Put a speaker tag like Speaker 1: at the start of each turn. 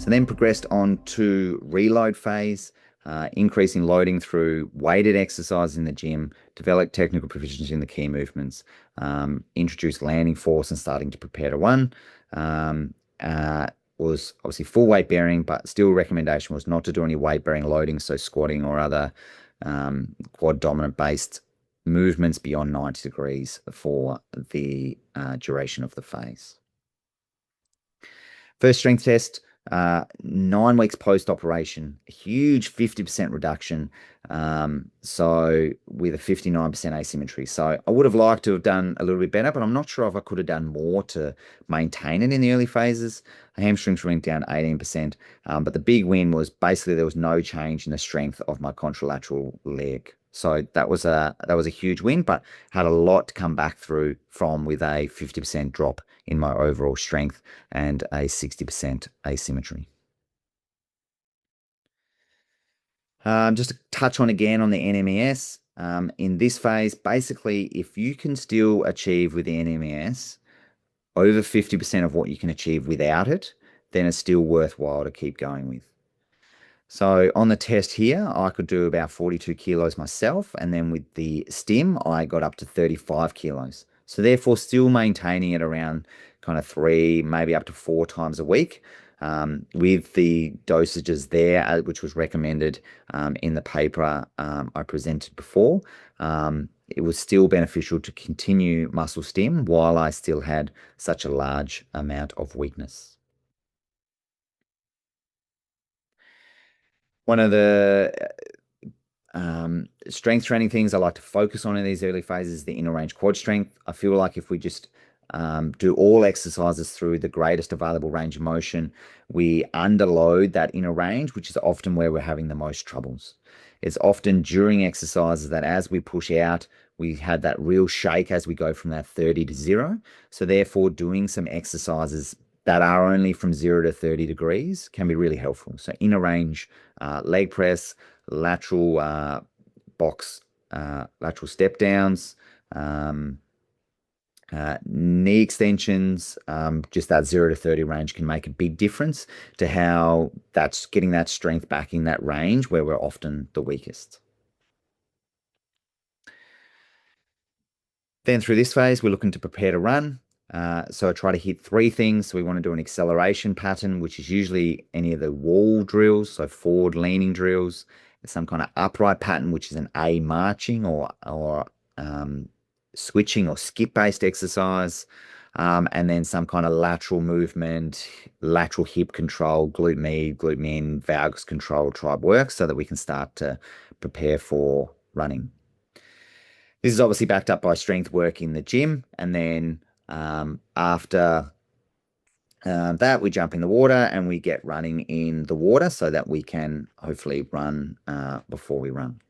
Speaker 1: So then progressed on to reload phase, increasing loading through weighted exercises in the gym, develop technical proficiency in the key movements, introduce landing force and starting to prepare to run. Was obviously full weight bearing, but still recommendation was not to do any weight bearing loading, so squatting or other quad dominant based movements beyond 90 degrees for the duration of the phase. First strength test, 9 weeks post-operation, a huge 50% reduction. So with a 59% asymmetry. So I would have liked to have done a little bit better, but I'm not sure if I could have done more to maintain it in the early phases. Hamstrings went down 18%. But the big win was basically there was no change in the strength of my contralateral leg. So that was a huge win, but had a lot to come back through from with a 50% drop in my overall strength and a 60% asymmetry. Just to touch on again on the NMES. In this phase, basically, if you can still achieve with the NMES over 50% of what you can achieve without it, then it's still worthwhile to keep going with. So on the test here, I could do about 42 kilos myself, and then with the stim, I got up to 35 kilos. So therefore, still maintaining it around kind of 3, maybe up to 4 times a week, with the dosages there, which was recommended in the paper I presented before. It was still beneficial to continue muscle stim while I still had such a large amount of weakness. One of the strength training things I like to focus on in these early phases is the inner range quad strength. I feel like if we just do all exercises through the greatest available range of motion, we underload that inner range, which is often where we're having the most troubles. It's often during exercises that as we push out, we had that real shake as we go from that 30 to 0. So therefore, doing some exercises that are only from 0 to 30 degrees can be really helpful. So inner range leg press, lateral box, lateral step downs, knee extensions, just that 0 to 30 range can make a big difference to how that's getting that strength back in that range where we're often the weakest. Then through this phase, we're looking to prepare to run. So I try to hit 3 things. So we want to do an acceleration pattern, which is usually any of the wall drills, so forward leaning drills, some kind of upright pattern, which is an A marching or switching or skip-based exercise, and then some kind of lateral movement, lateral hip control, glute med, glute min, valgus control type work so that we can start to prepare for running. This is obviously backed up by strength work in the gym, and then after that, we jump in the water and we get running in the water so that we can hopefully run before we run.